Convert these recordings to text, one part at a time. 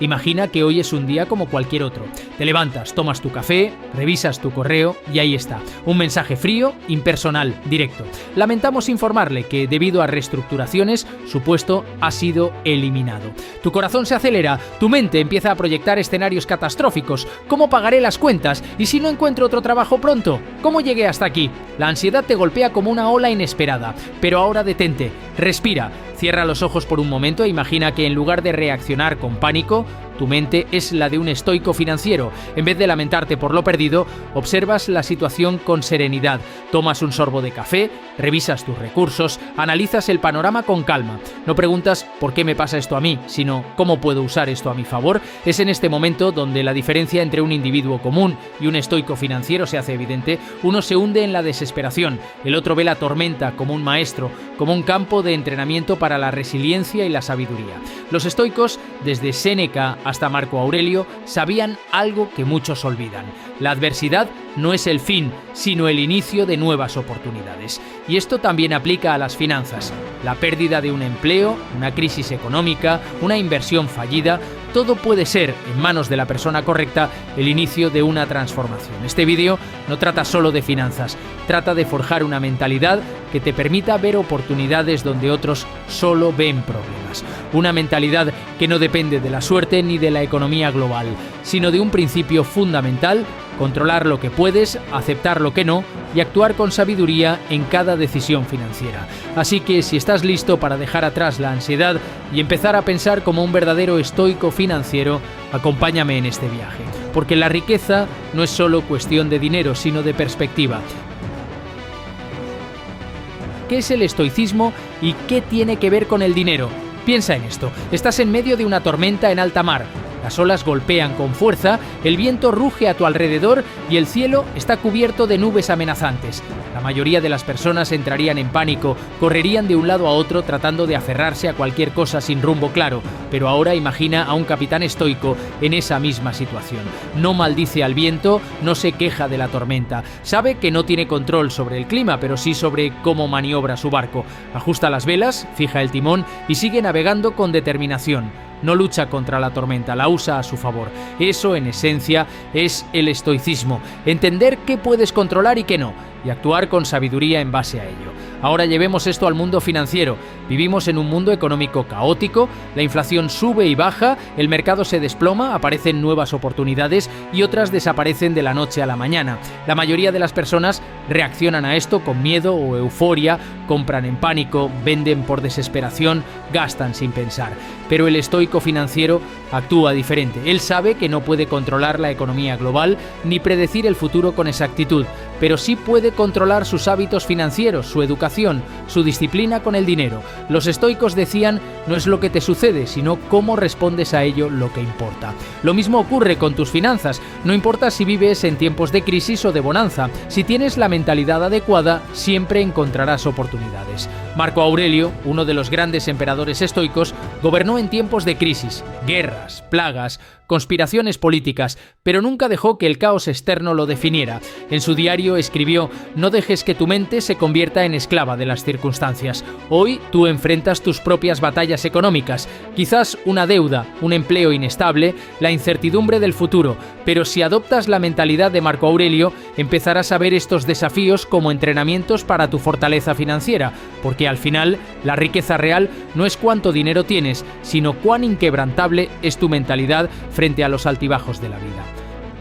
Imagina que hoy es un día como cualquier otro. Te levantas, tomas tu café, revisas tu correo y ahí está. Un mensaje frío, impersonal, directo. Lamentamos informarle que debido a reestructuraciones su puesto ha sido eliminado. Tu corazón se acelera, tu mente empieza a proyectar escenarios catastróficos. ¿Cómo pagaré las cuentas? ¿Y si no encuentro otro trabajo pronto? ¿Cómo llegué hasta aquí? La ansiedad te golpea como una ola inesperada. Pero ahora detente, respira. Cierra los ojos por un momento e imagina que en lugar de reaccionar con pánico, tu mente es la de un estoico financiero. En vez de lamentarte por lo perdido, observas la situación con serenidad. Tomas un sorbo de café, revisas tus recursos, analizas el panorama con calma. No preguntas ¿por qué me pasa esto a mí?, sino ¿cómo puedo usar esto a mi favor? Es en este momento donde la diferencia entre un individuo común y un estoico financiero se hace evidente. Uno se hunde en la desesperación, el otro ve la tormenta como un maestro, como un campo de entrenamiento para la resiliencia y la sabiduría. Los estoicos, desde Séneca hasta Marco Aurelio, sabían algo que muchos olvidan. La adversidad no es el fin, sino el inicio de nuevas oportunidades. Y esto también aplica a las finanzas. La pérdida de un empleo, una crisis económica, una inversión fallida, todo puede ser, en manos de la persona correcta, el inicio de una transformación. Este vídeo no trata solo de finanzas, trata de forjar una mentalidad que te permita ver oportunidades donde otros solo ven problemas. Una mentalidad que no depende de la suerte ni de la economía global, sino de un principio fundamental: controlar lo que puedes, aceptar lo que no y actuar con sabiduría en cada decisión financiera. Así que si estás listo para dejar atrás la ansiedad y empezar a pensar como un verdadero estoico financiero, acompáñame en este viaje. Porque la riqueza no es solo cuestión de dinero, sino de perspectiva. ¿Qué es el estoicismo y qué tiene que ver con el dinero? Piensa en esto. Estás en medio de una tormenta en alta mar. Las olas golpean con fuerza, el viento ruge a tu alrededor y el cielo está cubierto de nubes amenazantes. La mayoría de las personas entrarían en pánico, correrían de un lado a otro tratando de aferrarse a cualquier cosa sin rumbo claro. Pero ahora imagina a un capitán estoico en esa misma situación. No maldice al viento, no se queja de la tormenta. Sabe que no tiene control sobre el clima, pero sí sobre cómo maniobra su barco. Ajusta las velas, fija el timón y sigue navegando con determinación. No lucha contra la tormenta, la usa a su favor. Eso, en esencia, es el estoicismo. Entender qué puedes controlar y qué no, y actuar con sabiduría en base a ello. Ahora llevemos esto al mundo financiero. Vivimos en un mundo económico caótico, la inflación sube y baja, el mercado se desploma, aparecen nuevas oportunidades y otras desaparecen de la noche a la mañana. La mayoría de las personas reaccionan a esto con miedo o euforia, compran en pánico, venden por desesperación, gastan sin pensar. Pero el estoico financiero actúa diferente. Él sabe que no puede controlar la economía global ni predecir el futuro con exactitud, pero sí puede controlar sus hábitos financieros, su educación, su disciplina con el dinero. Los estoicos decían: no es lo que te sucede, sino cómo respondes a ello lo que importa. Lo mismo ocurre con tus finanzas. No importa si vives en tiempos de crisis o de bonanza. Si tienes la mentalidad adecuada, siempre encontrarás oportunidades. Marco Aurelio, uno de los grandes emperadores estoicos, gobernó en tiempos de crisis, guerras, plagas, conspiraciones políticas, pero nunca dejó que el caos externo lo definiera. En su diario escribió: no dejes que tu mente se convierta en esclava de las circunstancias. Hoy tú enfrentas tus propias batallas económicas, quizás una deuda, un empleo inestable, la incertidumbre del futuro, pero si adoptas la mentalidad de Marco Aurelio, empezarás a ver estos desafíos como entrenamientos para tu fortaleza financiera, porque al final la riqueza real no es cuánto dinero tienes, sino cuán inquebrantable es tu mentalidad frente a los altibajos de la vida.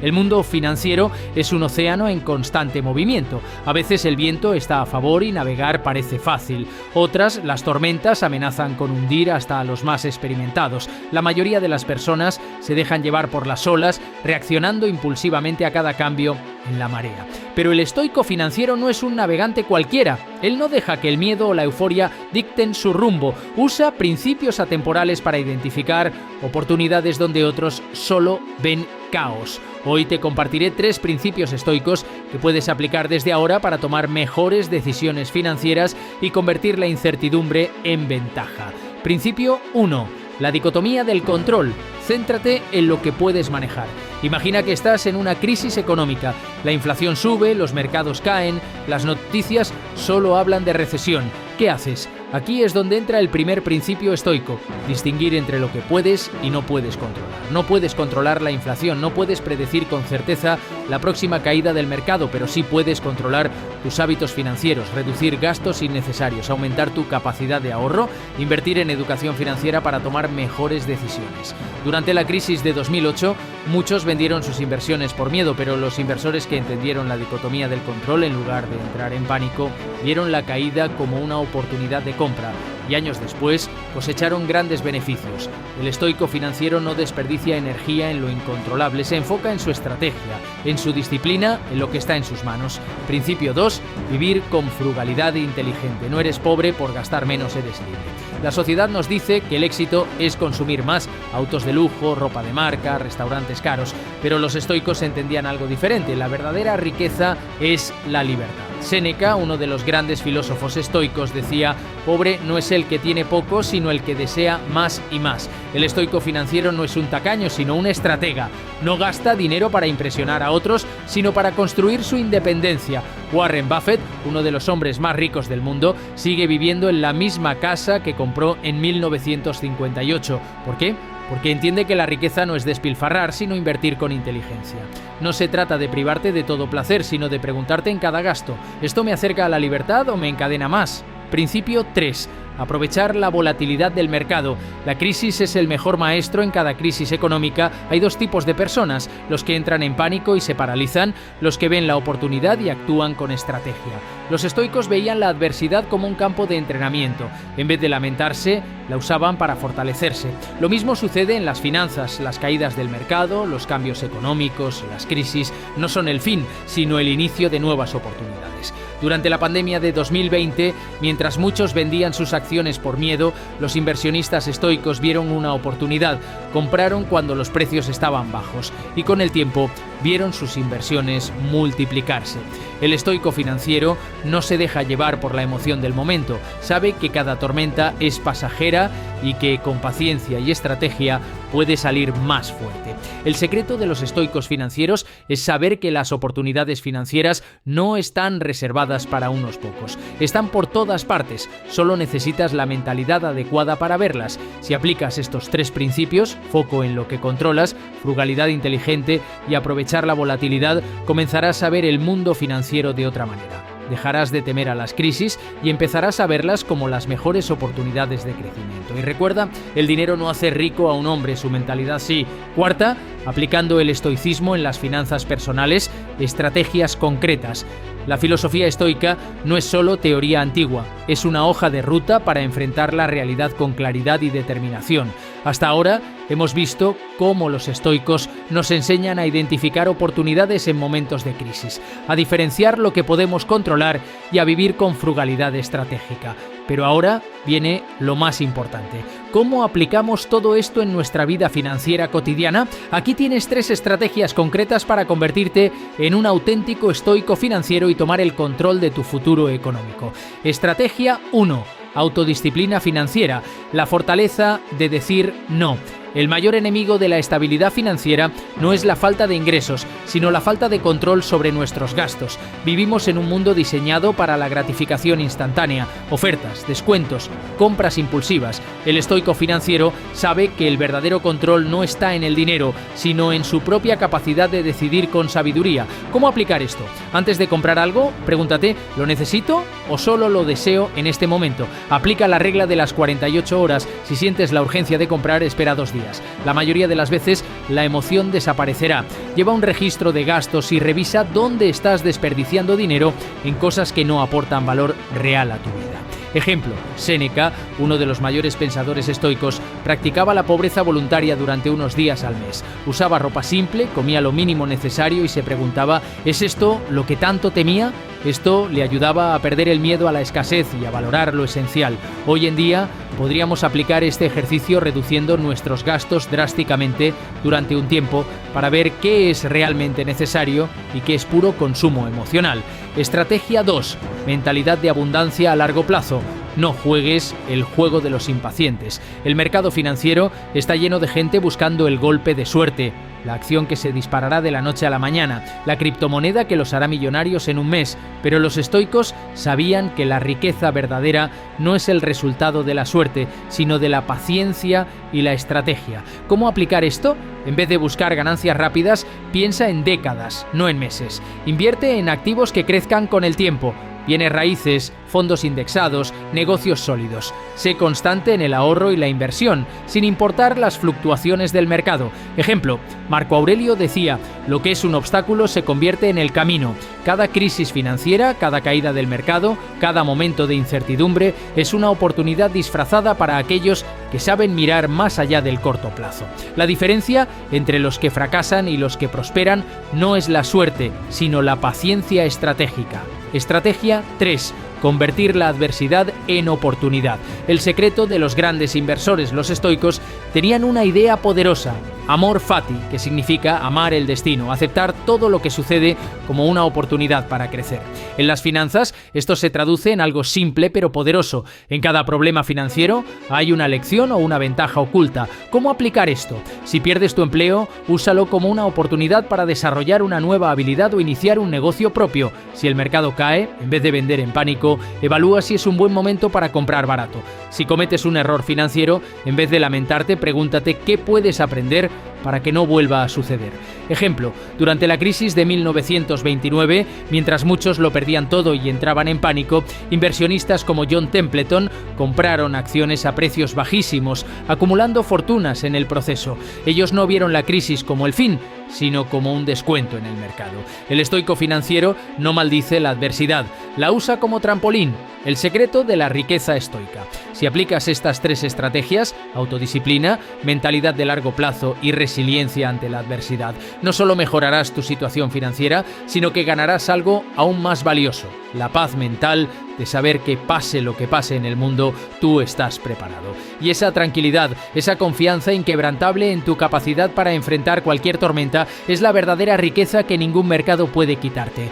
El mundo financiero es un océano en constante movimiento. A veces el viento está a favor y navegar parece fácil. Otras, las tormentas amenazan con hundir hasta a los más experimentados. La mayoría de las personas se dejan llevar por las olas, reaccionando impulsivamente a cada cambio en la marea. Pero el estoico financiero no es un navegante cualquiera. Él no deja que el miedo o la euforia dicten su rumbo. Usa principios atemporales para identificar oportunidades donde otros solo ven caos. Hoy te compartiré 3 principios estoicos que puedes aplicar desde ahora para tomar mejores decisiones financieras y convertir la incertidumbre en ventaja. Principio 1. La dicotomía del control. Céntrate en lo que puedes manejar. Imagina que estás en una crisis económica. La inflación sube, los mercados caen, las noticias solo hablan de recesión. ¿Qué haces? Aquí es donde entra el primer principio estoico: distinguir entre lo que puedes y no puedes controlar. No puedes controlar la inflación, no puedes predecir con certeza la próxima caída del mercado, pero sí puedes controlar tus hábitos financieros, reducir gastos innecesarios, aumentar tu capacidad de ahorro, invertir en educación financiera para tomar mejores decisiones. Durante la crisis de 2008, muchos vendieron sus inversiones por miedo, pero los inversores que entendieron la dicotomía del control, en lugar de entrar en pánico, vieron la caída como una oportunidad de compra y años después cosecharon grandes beneficios. El estoico financiero no desperdicia energía en lo incontrolable, se enfoca en su estrategia, en su disciplina, en lo que está en sus manos. Principio 2. Vivir con frugalidad inteligente. No eres pobre por gastar menos, eres libre. La sociedad nos dice que el éxito es consumir más: autos de lujo, ropa de marca, restaurantes caros, pero los estoicos entendían algo diferente. La verdadera riqueza es la libertad. Séneca, uno de los grandes filósofos estoicos, decía: pobre no es el que tiene poco, sino el que desea más y más. El estoico financiero no es un tacaño, sino un estratega. No gasta dinero para impresionar a otros, sino para construir su independencia. Warren Buffett, uno de los hombres más ricos del mundo, sigue viviendo en la misma casa que compró en 1958. ¿Por qué? Porque entiende que la riqueza no es despilfarrar, sino invertir con inteligencia. No se trata de privarte de todo placer, sino de preguntarte en cada gasto: ¿esto me acerca a la libertad o me encadena más? Principio 3. Aprovechar la volatilidad del mercado. La crisis es el mejor maestro. En cada crisis económica hay dos tipos de personas: los que entran en pánico y se paralizan, los que ven la oportunidad y actúan con estrategia. Los estoicos veían la adversidad como un campo de entrenamiento. En vez de lamentarse, la usaban para fortalecerse. Lo mismo sucede en las finanzas. Las caídas del mercado, los cambios económicos, las crisis no son el fin, sino el inicio de nuevas oportunidades. Durante la pandemia de 2020, mientras muchos vendían sus acciones por miedo, los inversionistas estoicos vieron una oportunidad. Compraron cuando los precios estaban bajos y con el tiempo vieron sus inversiones multiplicarse. El estoico financiero no se deja llevar por la emoción del momento. Sabe que cada tormenta es pasajera y que con paciencia y estrategia puede salir más fuerte. El secreto de los estoicos financieros es saber que las oportunidades financieras no están reservadas para unos pocos. Están por todas partes. Solo necesitas la mentalidad adecuada para verlas. Si aplicas estos 3 principios: foco en lo que controlas, frugalidad inteligente y aprovechar la volatilidad, comenzarás a ver el mundo financiero de otra manera. Dejarás de temer a las crisis y empezarás a verlas como las mejores oportunidades de crecimiento. Y recuerda, el dinero no hace rico a un hombre, su mentalidad sí. Cuarta, aplicando el estoicismo en las finanzas personales, estrategias concretas. La filosofía estoica no es solo teoría antigua, es una hoja de ruta para enfrentar la realidad con claridad y determinación. Hasta ahora hemos visto cómo los estoicos nos enseñan a identificar oportunidades en momentos de crisis, a diferenciar lo que podemos controlar y a vivir con frugalidad estratégica. Pero ahora viene lo más importante: ¿cómo aplicamos todo esto en nuestra vida financiera cotidiana? Aquí tienes 3 estrategias concretas para convertirte en un auténtico estoico financiero y tomar el control de tu futuro económico. Estrategia 1. Autodisciplina financiera. La fortaleza de decir no. El mayor enemigo de la estabilidad financiera no es la falta de ingresos, sino la falta de control sobre nuestros gastos. Vivimos en un mundo diseñado para la gratificación instantánea, ofertas, descuentos, compras impulsivas. El estoico financiero sabe que el verdadero control no está en el dinero, sino en su propia capacidad de decidir con sabiduría. ¿Cómo aplicar esto? Antes de comprar algo, pregúntate: ¿lo necesito o solo lo deseo en este momento? Aplica la regla de las 48 horas. Si sientes la urgencia de comprar, espera 2 días. La mayoría de las veces la emoción desaparecerá. Lleva un registro de gastos y revisa dónde estás desperdiciando dinero en cosas que no aportan valor real a tu vida. Ejemplo: Séneca, uno de los mayores pensadores estoicos, practicaba la pobreza voluntaria durante unos días al mes. Usaba ropa simple, comía lo mínimo necesario y se preguntaba: ¿es esto lo que tanto temía? Esto le ayudaba a perder el miedo a la escasez y a valorar lo esencial. Hoy en día podríamos aplicar este ejercicio reduciendo nuestros gastos drásticamente durante un tiempo para ver qué es realmente necesario y qué es puro consumo emocional. Estrategia 2. Mentalidad de abundancia a largo plazo. No juegues el juego de los impacientes. El mercado financiero está lleno de gente buscando el golpe de suerte, la acción que se disparará de la noche a la mañana, la criptomoneda que los hará millonarios en un mes, pero los estoicos sabían que la riqueza verdadera no es el resultado de la suerte, sino de la paciencia y la estrategia. ¿Cómo aplicar esto? En vez de buscar ganancias rápidas, piensa en décadas, no en meses. Invierte en activos que crezcan con el tiempo. Bienes raíces, fondos indexados, negocios sólidos. Sé constante en el ahorro y la inversión, sin importar las fluctuaciones del mercado. Ejemplo, Marco Aurelio decía, lo que es un obstáculo se convierte en el camino. Cada crisis financiera, cada caída del mercado, cada momento de incertidumbre es una oportunidad disfrazada para aquellos que saben mirar más allá del corto plazo. La diferencia entre los que fracasan y los que prosperan no es la suerte, sino la paciencia estratégica. Estrategia 3. Convertir la adversidad en oportunidad. El secreto de los grandes inversores, los estoicos, tenían una idea poderosa. Amor fati, que significa amar el destino, aceptar todo lo que sucede como una oportunidad para crecer. En las finanzas, esto se traduce en algo simple pero poderoso. En cada problema financiero hay una lección o una ventaja oculta. ¿Cómo aplicar esto? Si pierdes tu empleo, úsalo como una oportunidad para desarrollar una nueva habilidad o iniciar un negocio propio. Si el mercado cae, en vez de vender en pánico, evalúa si es un buen momento para comprar barato. Si cometes un error financiero, en vez de lamentarte, pregúntate qué puedes aprender para que no vuelva a suceder. Ejemplo, durante la crisis de 1929, mientras muchos lo perdían todo y entraban en pánico, inversionistas como John Templeton compraron acciones a precios bajísimos, acumulando fortunas en el proceso. Ellos no vieron la crisis como el fin, sino como un descuento en el mercado. El estoico financiero no maldice la adversidad, la usa como trampolín. El secreto de la riqueza estoica. Si aplicas estas 3 estrategias, autodisciplina, mentalidad de largo plazo y resiliencia ante la adversidad, no solo mejorarás tu situación financiera, sino que ganarás algo aún más valioso, la paz mental de saber que pase lo que pase en el mundo, tú estás preparado. Y esa tranquilidad, esa confianza inquebrantable en tu capacidad para enfrentar cualquier tormenta es la verdadera riqueza que ningún mercado puede quitarte.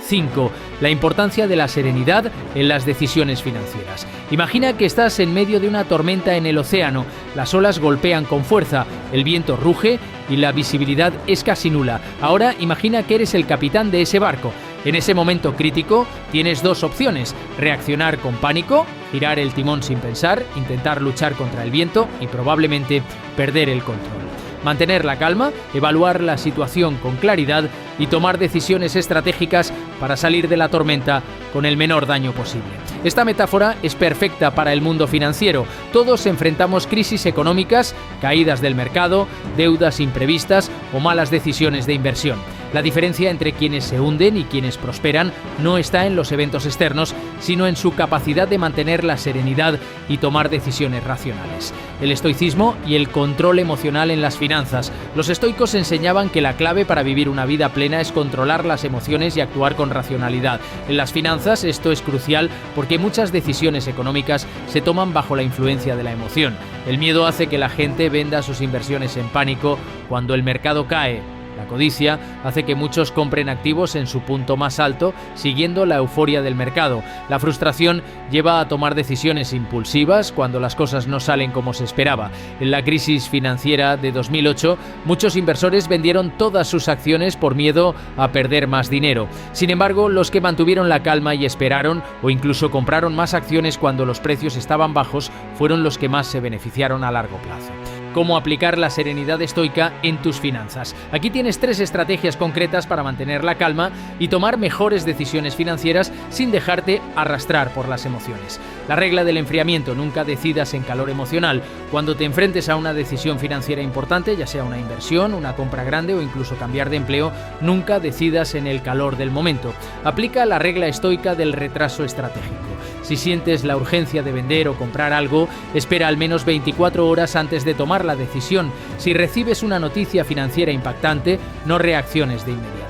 5. La importancia de la serenidad en las decisiones financieras. Imagina que estás en medio de una tormenta en el océano, las olas golpean con fuerza, el viento ruge y la visibilidad es casi nula. Ahora imagina que eres el capitán de ese barco. En ese momento crítico tienes 2 opciones: reaccionar con pánico, girar el timón sin pensar, intentar luchar contra el viento y probablemente perder el control. Mantener la calma, evaluar la situación con claridad y tomar decisiones estratégicas para salir de la tormenta con el menor daño posible. Esta metáfora es perfecta para el mundo financiero. Todos enfrentamos crisis económicas, caídas del mercado, deudas imprevistas o malas decisiones de inversión. La diferencia entre quienes se hunden y quienes prosperan no está en los eventos externos, sino en su capacidad de mantener la serenidad y tomar decisiones racionales. El estoicismo y el control emocional en las finanzas. Los estoicos enseñaban que la clave para vivir una vida plena es controlar las emociones y actuar con racionalidad. En las finanzas esto es crucial porque muchas decisiones económicas se toman bajo la influencia de la emoción. El miedo hace que la gente venda sus inversiones en pánico cuando el mercado cae. La codicia hace que muchos compren activos en su punto más alto, siguiendo la euforia del mercado. La frustración lleva a tomar decisiones impulsivas cuando las cosas no salen como se esperaba. En la crisis financiera de 2008, muchos inversores vendieron todas sus acciones por miedo a perder más dinero. Sin embargo, los que mantuvieron la calma y esperaron, o incluso compraron más acciones cuando los precios estaban bajos, fueron los que más se beneficiaron a largo plazo. Cómo aplicar la serenidad estoica en tus finanzas. Aquí tienes 3 estrategias concretas para mantener la calma y tomar mejores decisiones financieras sin dejarte arrastrar por las emociones. La regla del enfriamiento: nunca decidas en calor emocional. Cuando te enfrentes a una decisión financiera importante, ya sea una inversión, una compra grande o incluso cambiar de empleo, nunca decidas en el calor del momento. Aplica la regla estoica del retraso estratégico. Si sientes la urgencia de vender o comprar algo, espera al menos 24 horas antes de tomar la decisión. Si recibes una noticia financiera impactante, no reacciones de inmediato.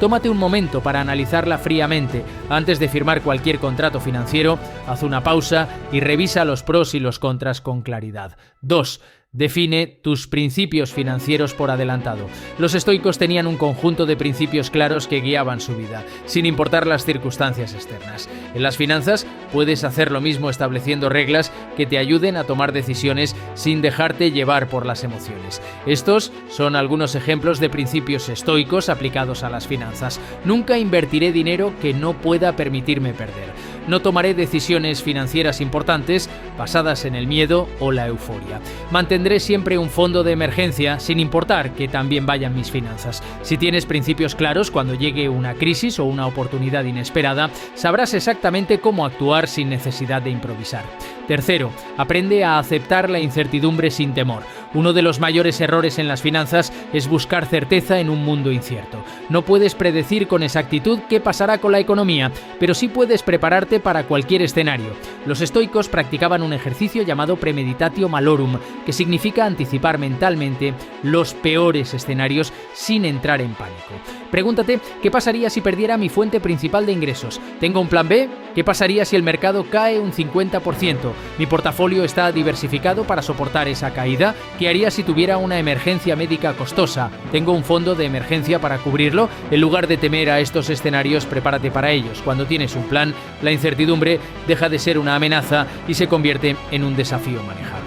Tómate un momento para analizarla fríamente. Antes de firmar cualquier contrato financiero, haz una pausa y revisa los pros y los contras con claridad. 2. define tus principios financieros por adelantado. Los estoicos tenían un conjunto de principios claros que guiaban su vida, sin importar las circunstancias externas. En las finanzas puedes hacer lo mismo estableciendo reglas que te ayuden a tomar decisiones sin dejarte llevar por las emociones. Estos son algunos ejemplos de principios estoicos aplicados a las finanzas. Nunca invertiré dinero que no pueda permitirme perder. No tomaré decisiones financieras importantes basadas en el miedo o la euforia. Mantendré siempre un fondo de emergencia sin importar que también vayan mis finanzas. Si tienes principios claros cuando llegue una crisis o una oportunidad inesperada, sabrás exactamente cómo actuar sin necesidad de improvisar. Tercero, aprende a aceptar la incertidumbre sin temor. Uno de los mayores errores en las finanzas es buscar certeza en un mundo incierto. No puedes predecir con exactitud qué pasará con la economía, pero sí puedes prepararte para cualquier escenario. Los estoicos practicaban un ejercicio llamado premeditatio malorum, que significa anticipar mentalmente los peores escenarios sin entrar en pánico. Pregúntate, ¿qué pasaría si perdiera mi fuente principal de ingresos? ¿Tengo un plan B? ¿Qué pasaría si el mercado cae un 50%? ¿Mi portafolio está diversificado para soportar esa caída? ¿Qué haría si tuviera una emergencia médica costosa? ¿Tengo un fondo de emergencia para cubrirlo? En lugar de temer a estos escenarios, prepárate para ellos. Cuando tienes un plan, la incertidumbre deja de ser una amenaza y se convierte en un desafío manejable.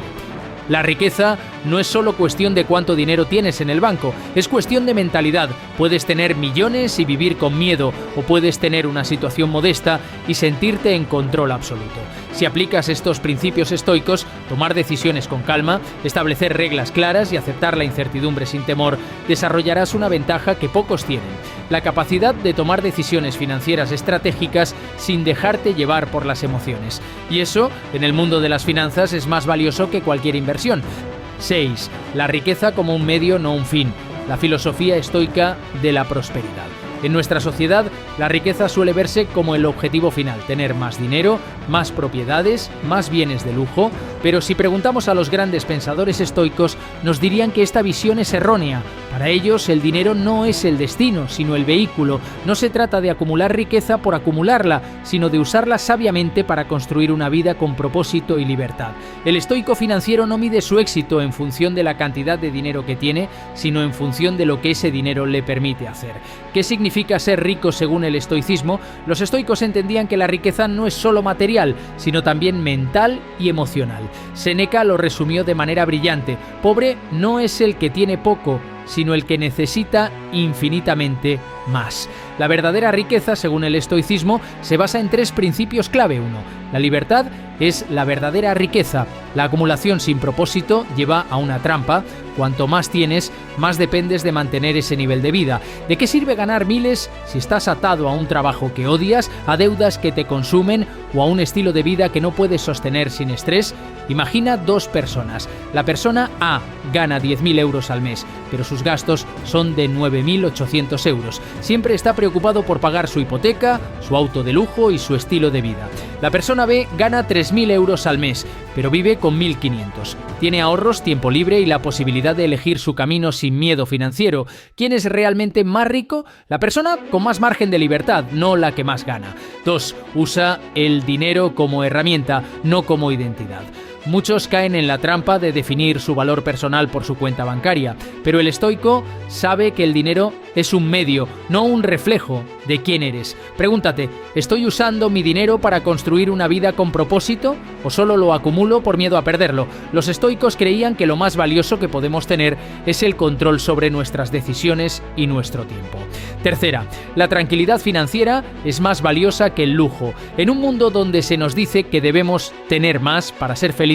La riqueza no es solo cuestión de cuánto dinero tienes en el banco, es cuestión de mentalidad. Puedes tener millones y vivir con miedo, o puedes tener una situación modesta y sentirte en control absoluto. Si aplicas estos principios estoicos, tomar decisiones con calma, establecer reglas claras y aceptar la incertidumbre sin temor, desarrollarás una ventaja que pocos tienen: la capacidad de tomar decisiones financieras estratégicas sin dejarte llevar por las emociones. Y eso, en el mundo de las finanzas, es más valioso que cualquier inversión. 6. La riqueza como un medio, no un fin. La filosofía estoica de la prosperidad. En nuestra sociedad, la riqueza suele verse como el objetivo final: tener más dinero, más propiedades, más bienes de lujo. Pero si preguntamos a los grandes pensadores estoicos, nos dirían que esta visión es errónea. Para ellos, el dinero no es el destino, sino el vehículo. No se trata de acumular riqueza por acumularla, sino de usarla sabiamente para construir una vida con propósito y libertad. El estoico financiero no mide su éxito en función de la cantidad de dinero que tiene, sino en función de lo que ese dinero le permite hacer. ¿Qué significa ser rico según el estoicismo? Los estoicos entendían que la riqueza no es solo material, sino también mental y emocional. Séneca lo resumió de manera brillante: pobre no es el que tiene poco, sino el que necesita infinitamente más. La verdadera riqueza, según el estoicismo, se basa en 3 principios clave. 1. La libertad es la verdadera riqueza. La acumulación sin propósito lleva a una trampa. Cuanto más tienes, más dependes de mantener ese nivel de vida. ¿De qué sirve ganar miles si estás atado a un trabajo que odias, a deudas que te consumen o a un estilo de vida que no puedes sostener sin estrés? Imagina 2 personas. La persona A gana 10.000 euros al mes, pero sus gastos son de 9.800 euros. Siempre está preocupado por pagar su hipoteca, su auto de lujo y su estilo de vida. La persona B gana 3.000 euros al mes, pero vive con 1.500. Tiene ahorros, tiempo libre y la posibilidad de elegir su camino sin miedo financiero. ¿Quién es realmente más rico? La persona con más margen de libertad, no la que más gana. 2. Usa el dinero como herramienta, no como identidad. Muchos caen en la trampa de definir su valor personal por su cuenta bancaria, pero el estoico sabe que el dinero es un medio, no un reflejo de quién eres. Pregúntate, ¿estoy usando mi dinero para construir una vida con propósito o solo lo acumulo por miedo a perderlo? Los estoicos creían que lo más valioso que podemos tener es el control sobre nuestras decisiones y nuestro tiempo. Tercera, la tranquilidad financiera es más valiosa que el lujo. En un mundo donde se nos dice que debemos tener más para ser felices,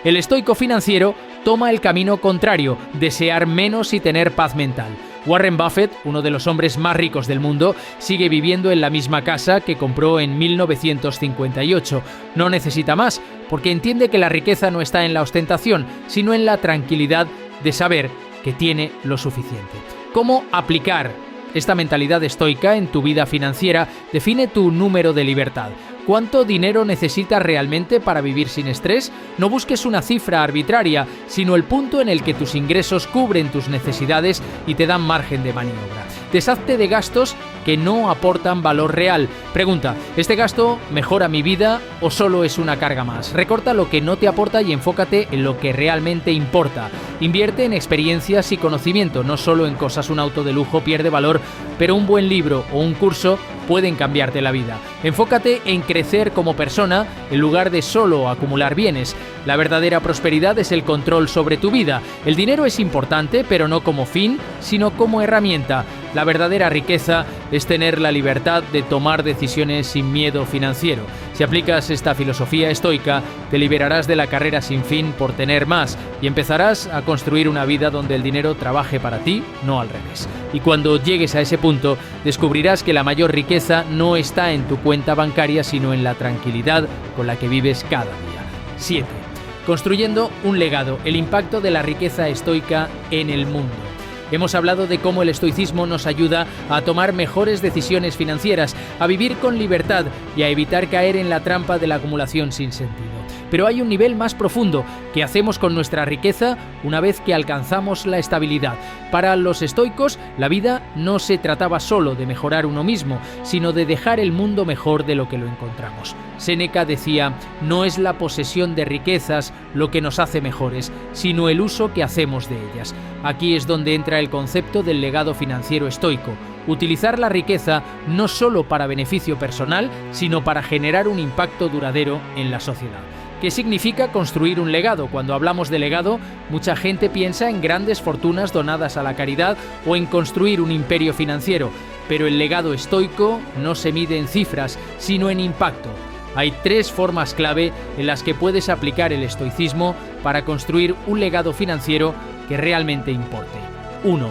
el estoico financiero toma el camino contrario: desear menos y tener paz mental. Warren Buffett, uno de los hombres más ricos del mundo, sigue viviendo en la misma casa que compró en 1958. No necesita más, porque entiende que la riqueza no está en la ostentación, sino en la tranquilidad de saber que tiene lo suficiente. ¿Cómo aplicar esta mentalidad estoica en tu vida financiera? Define tu número de libertad. ¿Cuánto dinero necesitas realmente para vivir sin estrés? No busques una cifra arbitraria, sino el punto en el que tus ingresos cubren tus necesidades y te dan margen de maniobra. Deshazte de gastos que no aportan valor real. Pregunta, ¿este gasto mejora mi vida o solo es una carga más? Recorta lo que no te aporta y enfócate en lo que realmente importa. Invierte en experiencias y conocimiento, no solo en cosas. Un auto de lujo pierde valor, pero un buen libro o un curso pueden cambiarte la vida. Enfócate en crecer como persona en lugar de solo acumular bienes. La verdadera prosperidad es el control sobre tu vida. El dinero es importante, pero no como fin, sino como herramienta. La verdadera riqueza es tener la libertad de tomar decisiones sin miedo financiero. Si aplicas esta filosofía estoica, te liberarás de la carrera sin fin por tener más y empezarás a construir una vida donde el dinero trabaje para ti, no al revés. Y cuando llegues a ese punto, descubrirás que la mayor riqueza no está en tu cuenta bancaria, sino en la tranquilidad con la que vives cada día. 7. Construyendo un legado, el impacto de la riqueza estoica en el mundo. Hemos hablado de cómo el estoicismo nos ayuda a tomar mejores decisiones financieras, a vivir con libertad y a evitar caer en la trampa de la acumulación sin sentido. Pero hay un nivel más profundo. ¿Qué hacemos con nuestra riqueza una vez que alcanzamos la estabilidad? Para los estoicos, la vida no se trataba solo de mejorar uno mismo, sino de dejar el mundo mejor de lo que lo encontramos. Séneca decía, no es la posesión de riquezas lo que nos hace mejores, sino el uso que hacemos de ellas. Aquí es donde entra el concepto del legado financiero estoico. Utilizar la riqueza no solo para beneficio personal, sino para generar un impacto duradero en la sociedad. ¿Qué significa construir un legado? Cuando hablamos de legado, mucha gente piensa en grandes fortunas donadas a la caridad o en construir un imperio financiero, pero el legado estoico no se mide en cifras, sino en impacto. Hay 3 formas clave en las que puedes aplicar el estoicismo para construir un legado financiero que realmente importe. 1.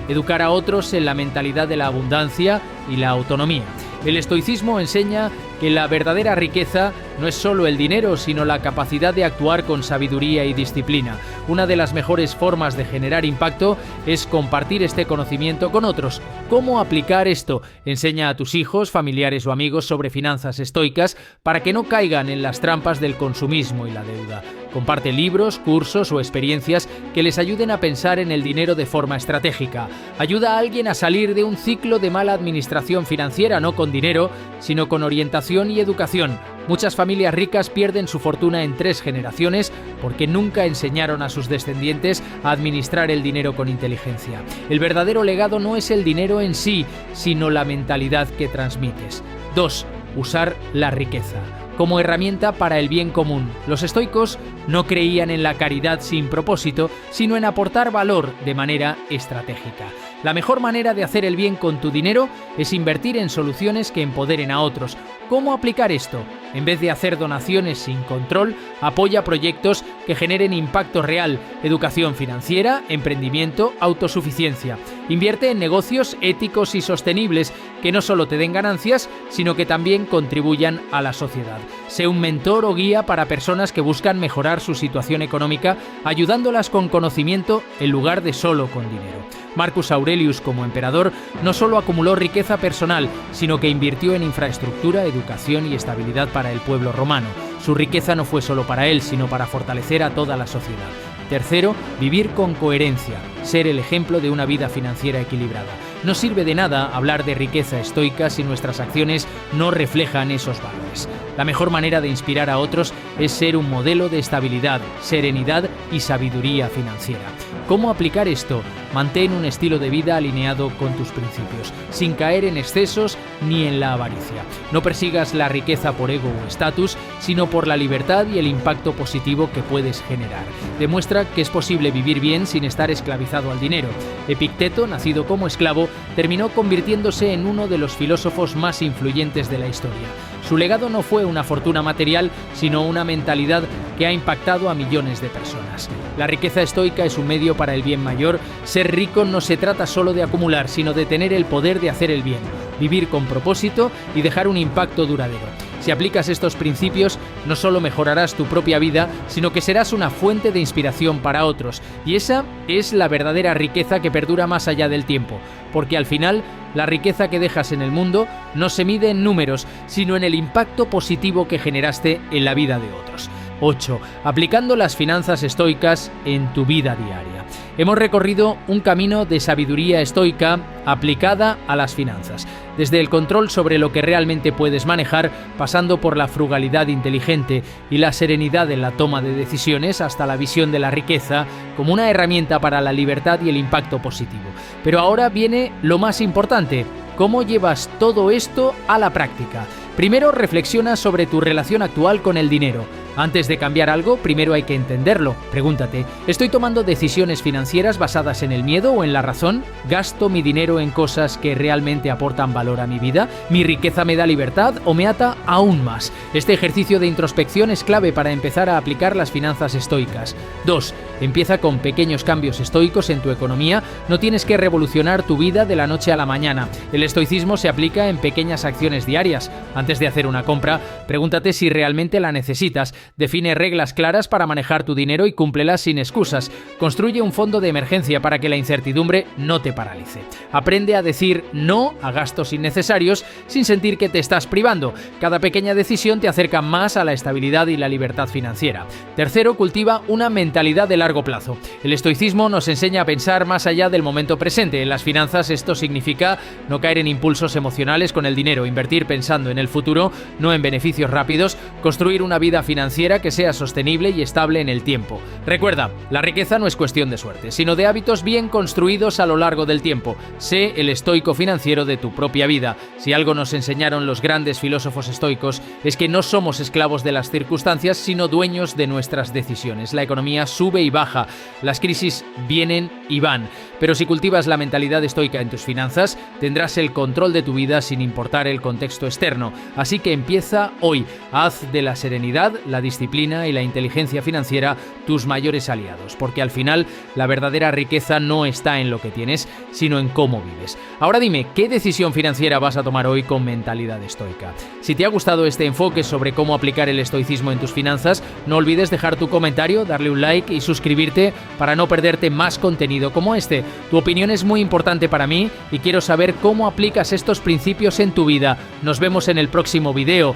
Educar a otros en la mentalidad de la abundancia y la autonomía. El estoicismo enseña que la verdadera riqueza no es solo el dinero, sino la capacidad de actuar con sabiduría y disciplina. Una de las mejores formas de generar impacto es compartir este conocimiento con otros. ¿Cómo aplicar esto? Enseña a tus hijos, familiares o amigos sobre finanzas estoicas para que no caigan en las trampas del consumismo y la deuda. Comparte libros, cursos o experiencias que les ayuden a pensar en el dinero de forma estratégica. Ayuda a alguien a salir de un ciclo de mala administración financiera, no con dinero, sino con orientación y educación. Muchas familias ricas pierden su fortuna en 3 generaciones porque nunca enseñaron a sus descendientes a administrar el dinero con inteligencia. El verdadero legado no es el dinero en sí, sino la mentalidad que transmites. 2. Usar la riqueza como herramienta para el bien común. Los estoicos no creían en la caridad sin propósito, sino en aportar valor de manera estratégica. La mejor manera de hacer el bien con tu dinero es invertir en soluciones que empoderen a otros. ¿Cómo aplicar esto? En vez de hacer donaciones sin control, apoya proyectos que generen impacto real, educación financiera, emprendimiento, autosuficiencia. Invierte en negocios éticos y sostenibles que no solo te den ganancias, sino que también contribuyan a la sociedad. Sé un mentor o guía para personas que buscan mejorar su situación económica, ayudándolas con conocimiento en lugar de solo con dinero. Marcus Aurelius, como emperador, no solo acumuló riqueza personal, sino que invirtió en infraestructura, educación y estabilidad para el pueblo romano. Su riqueza no fue solo para él, sino para fortalecer a toda la sociedad. Tercero, vivir con coherencia, ser el ejemplo de una vida financiera equilibrada. No sirve de nada hablar de riqueza estoica si nuestras acciones no reflejan esos valores. La mejor manera de inspirar a otros es ser un modelo de estabilidad, serenidad y sabiduría financiera. ¿Cómo aplicar esto? Mantén un estilo de vida alineado con tus principios, sin caer en excesos ni en la avaricia. No persigas la riqueza por ego o estatus, sino por la libertad y el impacto positivo que puedes generar. Demuestra que es posible vivir bien sin estar esclavizado al dinero. Epicteto, nacido como esclavo, terminó convirtiéndose en uno de los filósofos más influyentes de la historia. Su legado no fue una fortuna material, sino una mentalidad que ha impactado a millones de personas. La riqueza estoica es un medio para el bien mayor. Ser rico no se trata solo de acumular, sino de tener el poder de hacer el bien. vivir con propósito y dejar un impacto duradero. Si aplicas estos principios, no solo mejorarás tu propia vida, sino que serás una fuente de inspiración para otros. Y esa es la verdadera riqueza que perdura más allá del tiempo. Porque al final, la riqueza que dejas en el mundo no se mide en números, sino en el impacto positivo que generaste en la vida de otros. 8. Aplicando las finanzas estoicas en tu vida diaria. Hemos recorrido un camino de sabiduría estoica aplicada a las finanzas, desde el control sobre lo que realmente puedes manejar, pasando por la frugalidad inteligente y la serenidad en la toma de decisiones, hasta la visión de la riqueza como una herramienta para la libertad y el impacto positivo. Pero ahora viene lo más importante: ¿cómo llevas todo esto a la práctica? Primero, reflexiona sobre tu relación actual con el dinero. Antes de cambiar algo, primero hay que entenderlo. Pregúntate, ¿estoy tomando decisiones financieras basadas en el miedo o en la razón? ¿Gasto mi dinero en cosas que realmente aportan valor a mi vida? ¿Mi riqueza me da libertad o me ata aún más? Este ejercicio de introspección es clave para empezar a aplicar las finanzas estoicas. 2. Empieza con pequeños cambios estoicos en tu economía. No tienes que revolucionar tu vida de la noche a la mañana. El estoicismo se aplica en pequeñas acciones diarias. Antes de hacer una compra, pregúntate si realmente la necesitas. Define reglas claras para manejar tu dinero y cúmplelas sin excusas. Construye un fondo de emergencia para que la incertidumbre no te paralice. Aprende a decir no a gastos innecesarios sin sentir que te estás privando. Cada pequeña decisión te acerca más a la estabilidad y la libertad financiera. Tercero, cultiva una mentalidad de largo plazo. El estoicismo nos enseña a pensar más allá del momento presente. En las finanzas esto significa no caer en impulsos emocionales con el dinero, invertir pensando en el futuro, no en beneficios rápidos, construir una vida financiera que sea sostenible y estable en el tiempo. Recuerda, la riqueza no es cuestión de suerte, sino de hábitos bien construidos a lo largo del tiempo. Sé el estoico financiero de tu propia vida. Si algo nos enseñaron los grandes filósofos estoicos es que no somos esclavos de las circunstancias, sino dueños de nuestras decisiones. La economía sube y baja, las crisis vienen y van, pero si cultivas la mentalidad estoica en tus finanzas, tendrás el control de tu vida sin importar el contexto externo. Así que empieza hoy. Haz de la serenidad, la disciplina y la inteligencia financiera tus mayores aliados, porque al final la verdadera riqueza no está en lo que tienes, sino en cómo vives. Ahora dime, ¿qué decisión financiera vas a tomar hoy con mentalidad estoica? Si te ha gustado este enfoque sobre cómo aplicar el estoicismo en tus finanzas, no olvides dejar tu comentario, darle un like y suscribirte para no perderte más contenido como este. Tu opinión es muy importante para mí y quiero saber cómo aplicas estos principios en tu vida. Nos vemos en el próximo video.